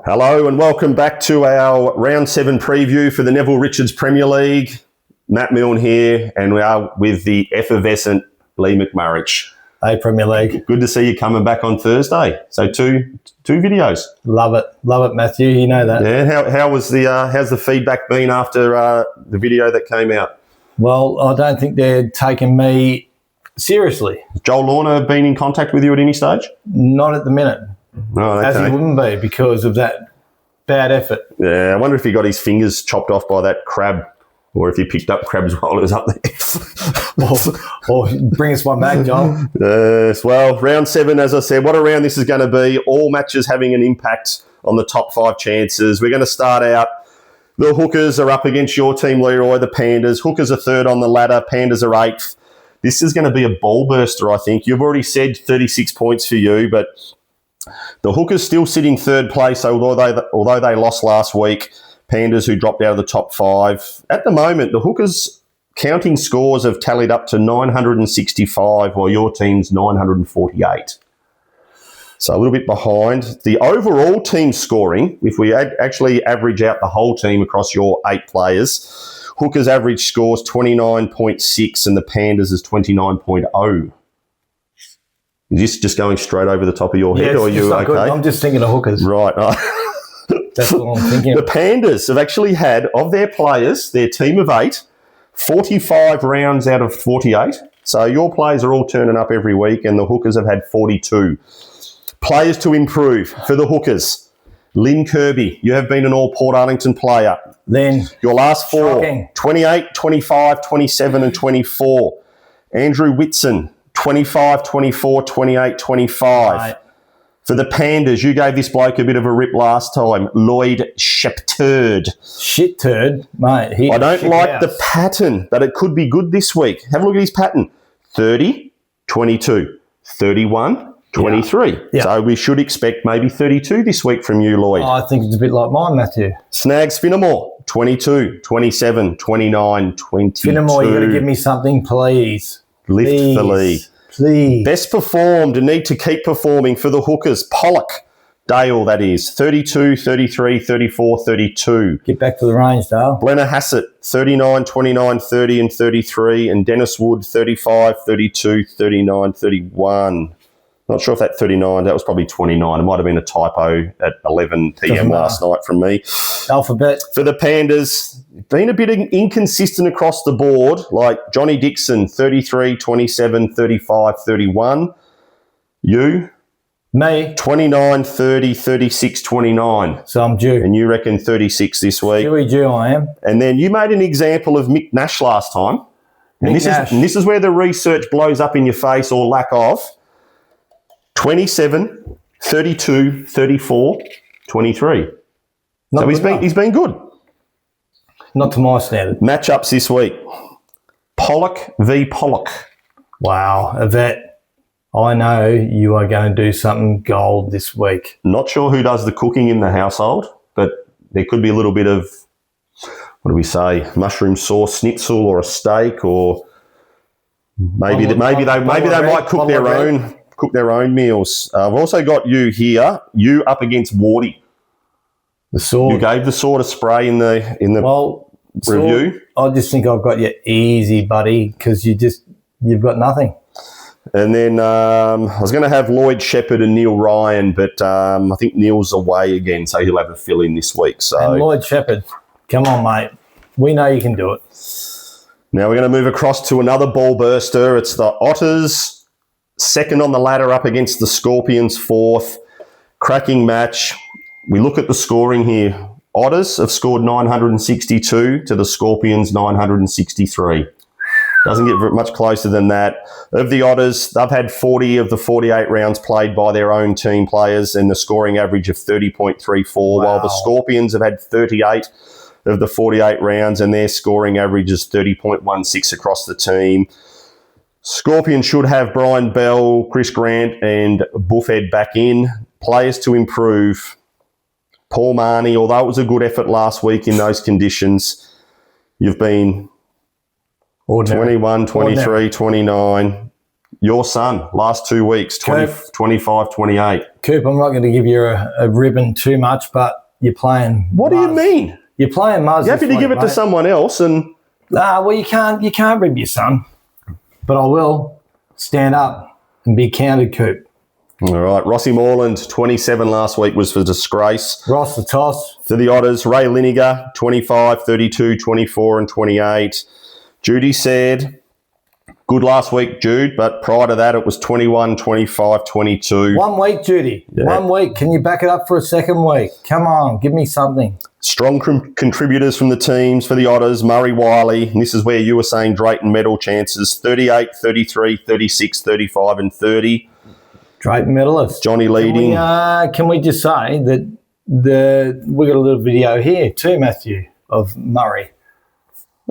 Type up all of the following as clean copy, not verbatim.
Hello and welcome back to our Round 7 preview for the Neville Richards Premier League. Matt Milne here, and we are with the effervescent Lee McMurrich. Hey, Premier League. Good to see you coming back on Thursday. So two videos. Love it, Matthew. You know that. Yeah. How's the feedback been after the video that came out? Well, I don't think they're taking me seriously. Has Joel Lorna been in contact with you at any stage? Not at the minute. Oh, okay. As he wouldn't be because of that bad effort. Yeah, I wonder if he got his fingers chopped off by that crab, or if he picked up crabs while it was up there. or bring us one back, Joel. Yes, well, round 7, as I said, what a round this is going to be. All matches having an impact on the top 5 chances. We're going to start out. The Hookers are up against your team, Leroy, the Pandas. Hookers are 3rd on the ladder. Pandas are 8th. This is going to be a ball burster, I think. You've already said 36 points for you, but the Hookers still sitting 3rd place, although they lost last week. Pandas, who dropped out of the top 5. At the moment, the Hookers' counting scores have tallied up to 965, while your team's 948. So a little bit behind. The overall team scoring, if we actually average out the whole team across your 8 players, Hookers' average scores 29.6 and the Pandas is 29.0. Is this just going straight over the top of your head, or are you okay? Good. I'm just thinking of Hookers. Right. That's what I'm thinking. The Pandas have actually had, of their players, their team of 8, 45 rounds out of 48. So your players are all turning up every week, and the Hookers have had 42. Players to improve for the Hookers. Lynn Kirby, you have been an all Portarlington player. Then your last 4, shocking. 28, 25, 27 and 24. Andrew Whitson, 25, 24, 28, 25. Right. For the Pandas, you gave this bloke a bit of a rip last time. Lloyd Shepturd. Shit turd, mate. I don't like the pattern, but it could be good this week. Have a look at his pattern. 30, 22, 31, 23. Yeah. So we should expect maybe 32 this week from you, Lloyd. I think it's a bit like mine, Matthew. Snags Finnemore, 22, 27, 29, 22. Finnemore, you got to give me something, please. Lift the league. Please. Best performed and need to keep performing for the Hookers. Pollock, Dale, that is. 32, 33, 34, 32. Get back to the range, Dale. Blenner Hassett, 39, 29, 30 and 33. And Dennis Wood, 35, 32, 39, 31. Not sure if that 39, that was probably 29. It might have been a typo at 11 p.m. last night from me. Alphabet. For the Pandas, been a bit inconsistent across the board, like Johnny Dixon, 33, 27, 35, 31. You? Me? 29, 30, 36, 29. So I'm due. And you reckon 36 this week? Due I am. And then you made an example of Mick Nash last time. And this is where the research blows up in your face, or lack of. 27, 32, 34, 23. So he's been good. Not to my standard. Matchups this week. Pollock v. Pollock. Wow, Yvette, I know you are going to do something gold this week. Not sure who does the cooking in the household, but there could be a little bit of, what do we say, mushroom sauce schnitzel or a steak, or maybe they might cook their own meals. I've also got you here. You up against Wardy. The sword. You gave the sword a spray in the review. Sword, I just think I've got you easy, buddy, because you've got nothing. And then I was going to have Lloyd Shepherd and Neil Ryan, but I think Neil's away again, so he'll have a fill-in this week. So and Lloyd Shepherd, come on, mate. We know you can do it. Now we're going to move across to another ball burster. It's the Otters, 2nd on the ladder up against the Scorpions, 4th. Cracking match. We look at the scoring here. Otters have scored 962 to the Scorpions 963. Doesn't get much closer than that. Of the Otters, they've had 40 of the 48 rounds played by their own team players and the scoring average of 30.34, while the Scorpions have had 38 of the 48 rounds and their scoring average is 30.16 across the team. Scorpions should have Brian Bell, Chris Grant and Buffhead back in. Players to improve. Paul Marnie, although it was a good effort last week in those conditions, you've been ordinary. 21, 23, ordinary. 29. Your son, last 2 weeks, 25, 28. Coop, I'm not going to give you a ribbon too much, but you're playing. What do you mean? You're playing Muzz. You're happy to give it to someone else, and well, you can't rib your son, but I will stand up and be counted, Coop. all right. Rossi Moreland, 27 last week was for disgrace. Ross the toss. For the Otters, Ray Liniger, 25, 32, 24 and 28. Judy said, good last week, Jude, but prior to that it was 21, 25, 22. 1 week, Judy. Yeah. 1 week. Can you back it up for a second week? Come on, give me something. Strong contributors from the teams for the Otters, Murray Wiley, and this is where you were saying Drayton medal chances, 38, 33, 36, 35 and 30. Drayton medalist. Johnny leading. Can we just say that we got a little video here too, Matthew, of Murray.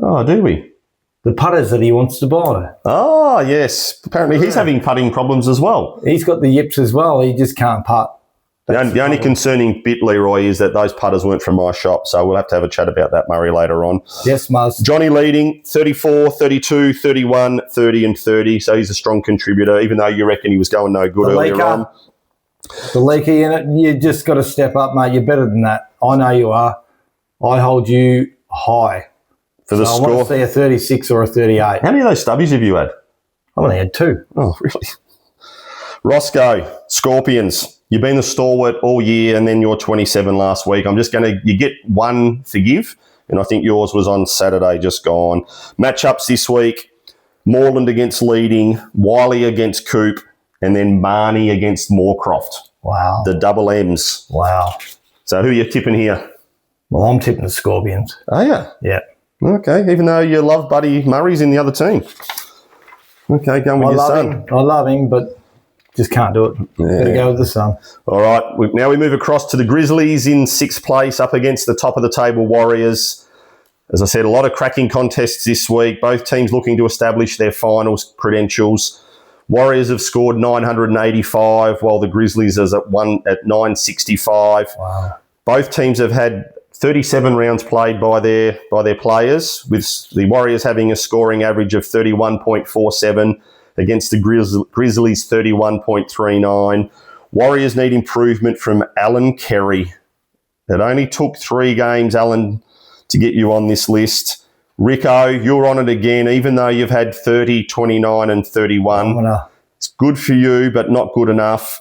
Oh, do we? The putters that he wants to buy. Oh, yes. Apparently he's having putting problems as well. He's got the yips as well. He just can't putt. The only concerning bit, Leroy, is that those putters weren't from my shop, so we'll have to have a chat about that, Murray, later on. Yes, Muzz. Johnny leading, 34, 32, 31, 30 and 30, so he's a strong contributor, even though you reckon he was going no good earlier on. The leaky in it, you just got to step up, mate. You're better than that. I know you are. I hold you high. For the score. I want to see a 36 or a 38. How many of those stubbies have you had? I've only had 2. Oh, really? Roscoe, Scorpions. You've been the stalwart all year, and then you're 27 last week. I'm just going to, you get one forgive, and I think yours was on Saturday, just gone. Matchups this week, Moreland against Leading, Wiley against Coop, and then Marnie against Moorcroft. Wow. The double M's. Wow. So who are you tipping here? Well, I'm tipping the Scorpions. Are you? Yeah. Okay, even though you love Buddy Murray's in the other team. Okay, going with your son. I love him, but just can't do it. Yeah. Got to go with the son. All right, now we move across to the Grizzlies in 6th place up against the top of the table Warriors. As I said, a lot of cracking contests this week. Both teams looking to establish their finals credentials. Warriors have scored 985, while the Grizzlies is at 965. Wow. Both teams have had 37 rounds played by their players, with the Warriors having a scoring average of 31.47 against the Grizzlies 31.39. Warriors need improvement from Alan Kerry. It only took 3 games, Alan, to get you on this list. Rico, you're on it again, even though you've had 30, 29 and 31. It's good for you, but not good enough.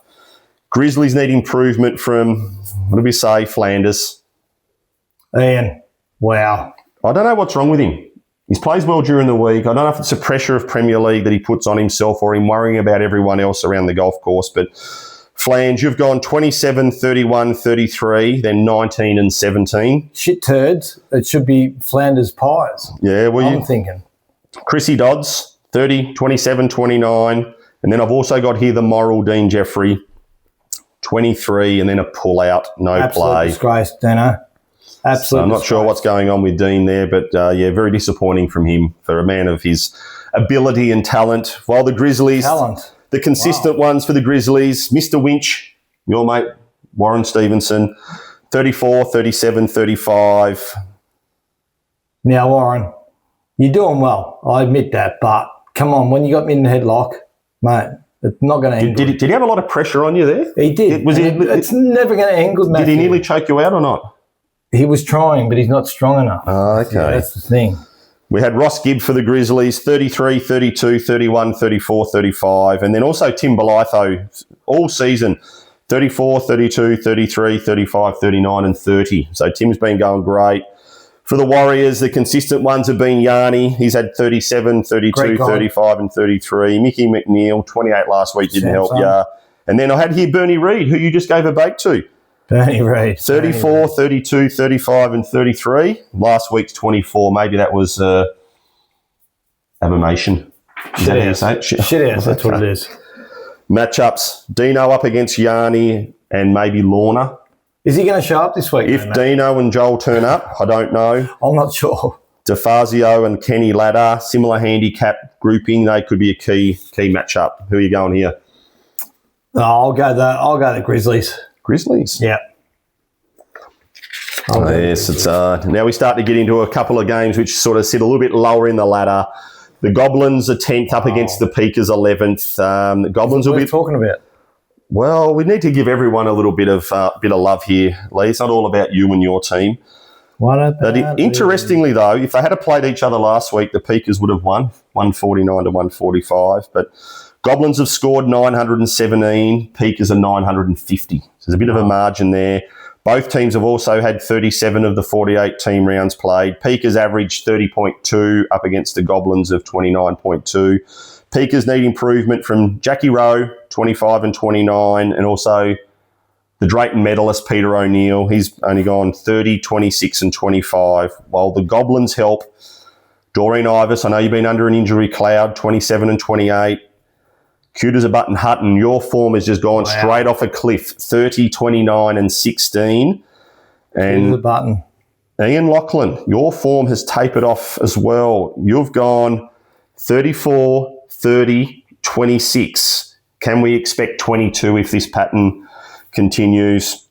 Grizzlies need improvement from, what do we say, Flanders? Ian, wow. I don't know what's wrong with him. He plays well during the week. I don't know if it's the pressure of Premier League that he puts on himself or him worrying about everyone else around the golf course. But Flange, you've gone 27, 31, 33, then 19 and 17. Shit turds. It should be Flanders pies. Yeah, well, I'm thinking. Chrissy Dodds, 30, 27, 29. And then I've also got here the moral Dean Jeffrey, 23, and then a pull-out, no Absolute play. Disgrace, Dano. Absolutely. So I'm not sure what's going on with Dean there, but very disappointing from him for a man of his ability and talent. While the Grizzlies, the consistent ones for the Grizzlies, Mr. Winch, your mate, Warren Stevenson, 34, 37, 35. Now, Warren, you're doing well. I admit that, but come on, when you got me in the headlock, mate, it's not going to end good. Did he have a lot of pressure on you there? He did. It's never going to end good, Matthew. Did he nearly choke you out or not? He was trying, but he's not strong enough. Oh, okay. Yeah, that's the thing. We had Ross Gibb for the Grizzlies, 33, 32, 31, 34, 35. And then also Tim Belitho all season, 34, 32, 33, 35, 39 and 30. So Tim's been going great. For the Warriors, the consistent ones have been Yarny. He's had 37, 32, 35 and 33. Mickey McNeil, 28 last week, didn't help you. And then I had here Bernie Reid, who you just gave a bake to. Bernie Reid. 34, 32, 35 and 33. Last week's 24. Maybe that was abimation. Is that how you say it? Shit house, that's what it is. Matchups. Dino up against Yarny and maybe Lorna. Is he going to show up this week? If Dino and Joel turn up, I don't know. I'm not sure. DeFazio and Kenny Ladder, similar handicap grouping. They could be a key matchup. Who are you going here? I'll go the Grizzlies. Grizzlies? Yeah. Yes, it's now we start to get into a couple of games which sort of sit a little bit lower in the ladder. The Goblins are 10th up against the Peakers 11th. The Goblins will be talking about. Well, we need to give everyone a little bit of love here, Lee. It's not all about you and your team. Interestingly, though, if they had played each other last week, the Peakers would have won 149 to 145. But Goblins have scored 917, Peakers are 950. So there's a bit of a margin there. Both teams have also had 37 of the 48 team rounds played. Peakers averaged 30.2 up against the Goblins of 29.2. Peakers need improvement from Jackie Rowe, 25 and 29, and also the Drayton medalist, Peter O'Neill. He's only gone 30, 26 and 25, while the Goblins help Doreen Ivis. I know you've been under an injury cloud, 27 and 28. Cute as a button Hutton, your form has just gone straight off a cliff, 30, 29 and 16. And the button. Ian Lachlan, your form has tapered off as well. You've gone 34, 30, 26. Can we expect 22 if this pattern continues?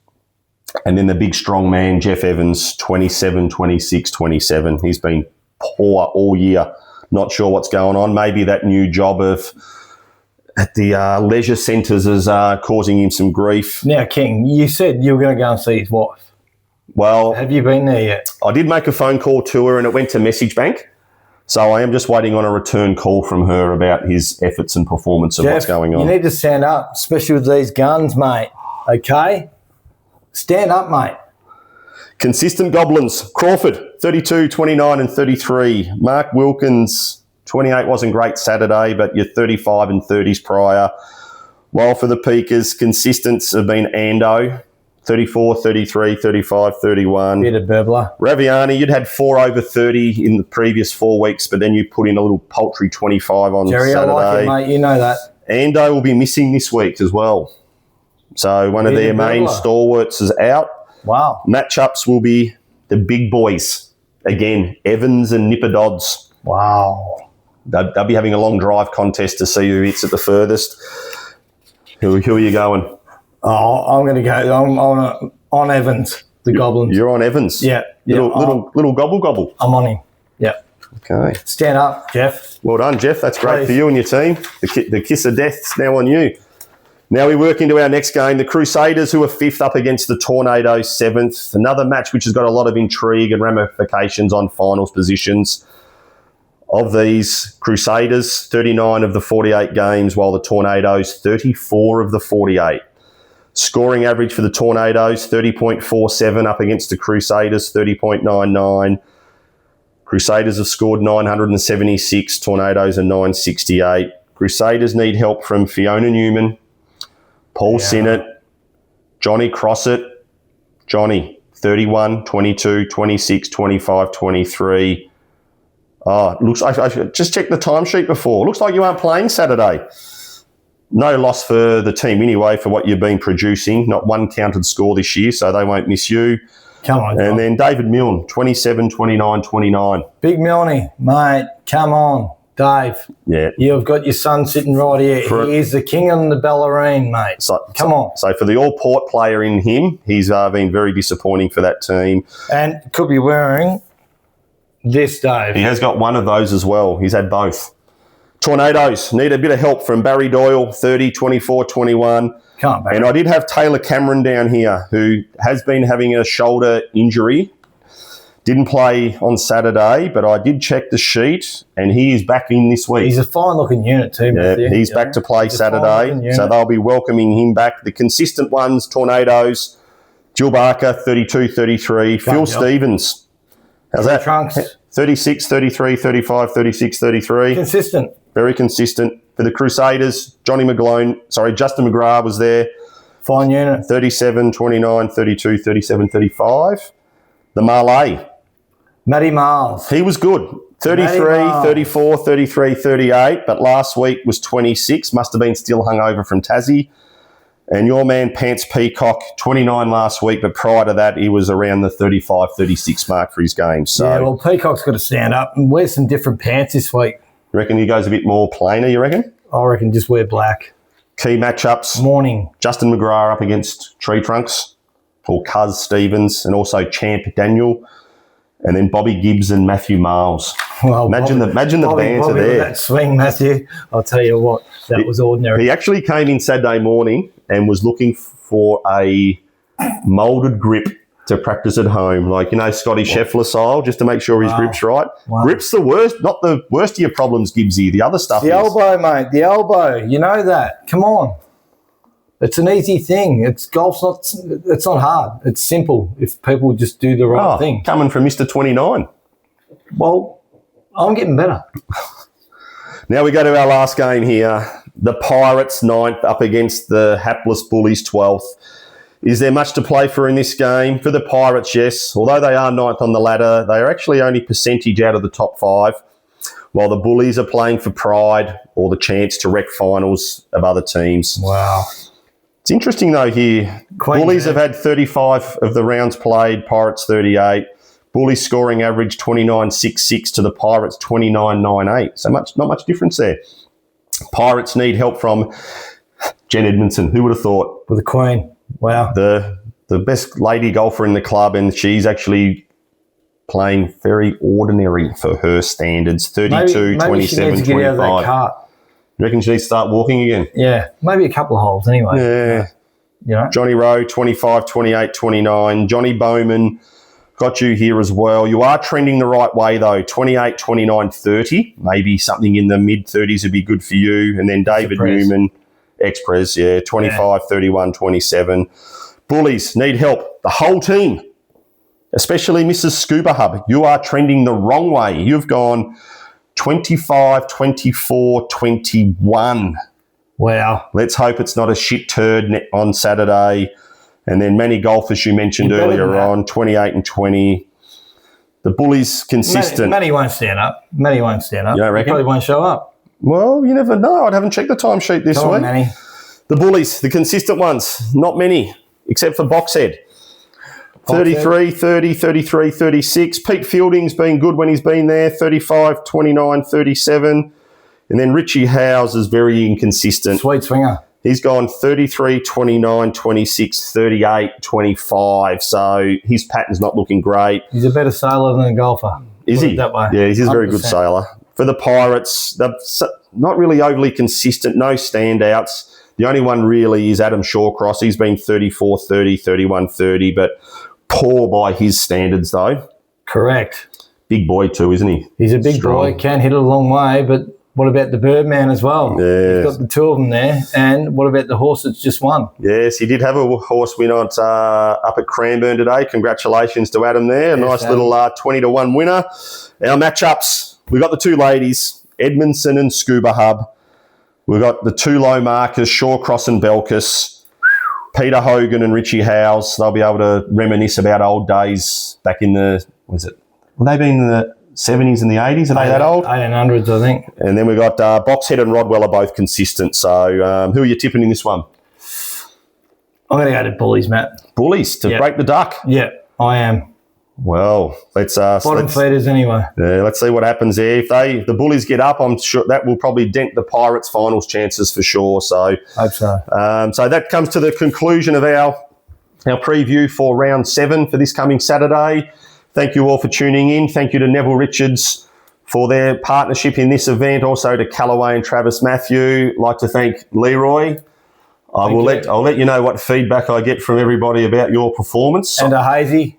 And then the big strong man, Jeff Evans, 27, 26, 27. He's been poor all year. Not sure what's going on. Maybe that new job at the leisure centres is causing him some grief. Now, King, you said you were going to go and see his wife. Well, have you been there yet? I did make a phone call to her and it went to Message Bank. So I am just waiting on a return call from her about his efforts and performance of what's going on. You need to stand up, especially with these guns, mate. Okay? Stand up, mate. Consistent Goblins. Crawford, 32, 29 and 33. Mark Wilkins, 28 wasn't great Saturday, but you're 35 and 30s prior. While for the Peakers, consistents have been Ando, 34, 33, 35, 31. Bit of burbler. Raviani, you'd had 4 over 30 in the previous 4 weeks, but then you put in a little paltry 25 on Jerry, Saturday. I like it, mate. You know that. Ando will be missing this week as well. So one of their main stalwarts is out. Wow. Matchups will be the big boys. Again, Evans and Nipper Dodds. Wow. They'll be having a long drive contest to see who hits it the furthest. Who are you going? Oh, I'm going to go on Evans, the Goblins. You're on Evans? Yeah. Little gobble. I'm on him. Yeah. Okay. Stand up, Jeff. Well done, Jeff. That's great for you and your team. The kiss of death's now on you. Now we work into our next game. The Crusaders, who are 5th up against the Tornadoes, 7th. Another match which has got a lot of intrigue and ramifications on finals positions. Of these, Crusaders, 39 of the 48 games, while the Tornadoes, 34 of the 48. Scoring average for the Tornadoes, 30.47 up against the Crusaders, 30.99. Crusaders have scored 976, Tornadoes are 968. Crusaders need help from Fiona Newman, Paul Sinnott, Johnny Crossett. Johnny, 31, 22, 26, 25, 23. Looks like I should just check the timesheet before. Looks like you aren't playing Saturday. No loss for the team anyway for what you've been producing. Not one counted score this year, so they won't miss you. Come on. And then David Milne, 27, 29, 29. Big Milne, mate. Come on, Dave. Yeah. You've got your son sitting right here. He is the king on the ballerine, mate. Come on. So for the all-port player in him, he's been very disappointing for that team. And could be wearing this, Dave. He has got one of those as well. He's had both. Tornadoes need a bit of help from Barry Doyle, 30, 24, 21. Can't be. And I did have Taylor Cameron down here, who has been having a shoulder injury. Didn't play on Saturday, but I did check the sheet, and he is back in this week. He's a fine-looking unit too, Matthew. Yeah, he's back to play Saturday, so they'll be welcoming him back. The consistent ones, Tornadoes, Jill Barker, 32, 33. Phil Stevens. How's that? Trunks. 36, 33, 35, 36, 33. Consistent. Very consistent. For the Crusaders, Justin McGrath was there. Fine unit. 37, 29, 32, 37, 35. The Malay. Matty Miles. He was good. 33, 34, 33, 38, but last week was 26. Must have been still hungover from Tassie. And your man, Pants Peacock, 29 last week, but prior to that, he was around the 35, 36 mark for his game. So, yeah, well, Peacock's got to stand up and wear some different pants this week. You reckon he goes a bit more plainer, you reckon? I reckon just wear black. Key matchups. Morning. Justin McGrath up against Tree Trunks, or Cuz Stevens, and also Champ Daniel. and then Bobby Gibbs and Matthew Miles. Well, Imagine the banter Bobby there. With that swing, Matthew. I'll tell you what, that was ordinary. He actually came in Saturday morning and was looking for a moulded grip to practice at home, like, Scotty Scheffler style, just to make sure his grip's right. Wow. Grip's the worst, not the worst of your problems, Gibbsy. The other stuff The elbow, mate. The elbow. You know that. Come on. It's an easy thing. It's not hard. It's simple if people just do the right thing. Coming from Mr. 29. Well, I'm getting better. Now we go to our last game here. The Pirates 9th up against the hapless Bullies 12th. Is there much to play for in this game? For the Pirates, yes. Although they are 9th on the ladder, they are actually only percentage out of the top 5, while the Bullies are playing for pride or the chance to wreck finals of other teams. Wow. It's interesting, though, here. Bullies have had 35 of the rounds played, Pirates 38. Bullies scoring average 29.66 to the Pirates 29.98. So not much difference there. Pirates need help from Jen Edmondson. Who would have thought? With the Queen. Wow. The best lady golfer in the club, and she's actually playing very ordinary for her standards. 32, maybe 27, she needs to get out of that 25. cart. You reckon she needs to start walking again? Yeah, maybe a couple of holes anyway. Yeah. You know? Johnny Rowe, 25, 28, 29. Johnny Bowman, got you here as well. You are trending the right way, though. 28, 29, 30. Maybe something in the mid-30s would be good for you. And then David Newman, Express, 25, 31, 27. Bullies need help. The whole team, especially Mrs. Scuba Hub. You are trending the wrong way. You've gone 25, 24, 21. Wow. Let's hope it's not a shit turd on Saturday. And then many golfers you mentioned earlier on, 28 and 20. The Bullies consistent. Matty won't stand up. You don't reckon? He probably won't show up. Well, you never know. I haven't checked the timesheet this Come week. on, Manny. The Bullies, the consistent ones, not many, except for Boxhead. 33, 30, 33, 36. Pete Fielding's been good when he's been there, 35, 29, 37. And then Richie Howes is very inconsistent. Sweet swinger. He's gone 33, 29, 26, 38, 25. So his pattern's not looking great. He's a better sailor than a golfer. Is he? That way. Yeah, he's a very 100%. good sailor. For the Pirates, they're not really overly consistent, no standouts. The only one really is Adam Shawcross. He's been 34, 30, 31, 30, but poor by his standards, though. Correct. Big boy too, isn't he? He's a big boy, can hit it a long way, but what about the Birdman as well? Yes. He's got the two of them there. And what about the horse that's just won? Yes, he did have a horse win up at Cranbourne today. Congratulations to Adam there. Yes, nice Adam. little 20-1 winner. Our matchups, we've got the two ladies, Edmondson and Scuba Hub. We've got the two low markers, Shawcross and Belkis. Peter Hogan and Richie Howes. They'll be able to reminisce about old days back in the, well, they've been in the 70s and the 80s. Are they that old? 1800s, I think. And then we've got Boxhead and Rodwell are both consistent. So who are you tipping in this one? I'm going to go to Bullies, Matt. Bullies to break the duck. Yeah, I am. Well, let's Bottom feeders anyway. let's see what happens there. If the Bullies get up, I'm sure that will probably dent the Pirates' finals chances for sure. So, Hope so. so that comes to the conclusion of our preview for round 7 for this coming Saturday. Thank you all for tuning in. Thank you to Neville Richards for their partnership in this event. Also to Callaway and Travis Matthew. I'd like to thank Leroy. I'll let you know what feedback I get from everybody about your performance. And Hazy,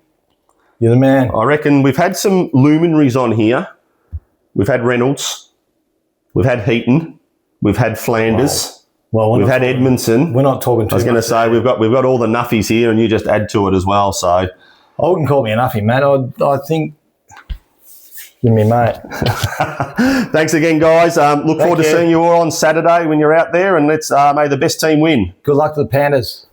you're the man. I reckon we've had some luminaries on here. We've had Reynolds. We've had Heaton. We've had Flanders. Well, we've had Edmondson. We're not talking too I was going to say we've got all the nuffies here, and you just add to it as well. So I wouldn't call me a nuffy, Matt. I think give me, mate. Thanks again, guys. Look forward to seeing you all on Saturday when you're out there, and let's may the best team win. Good luck to the Pandas.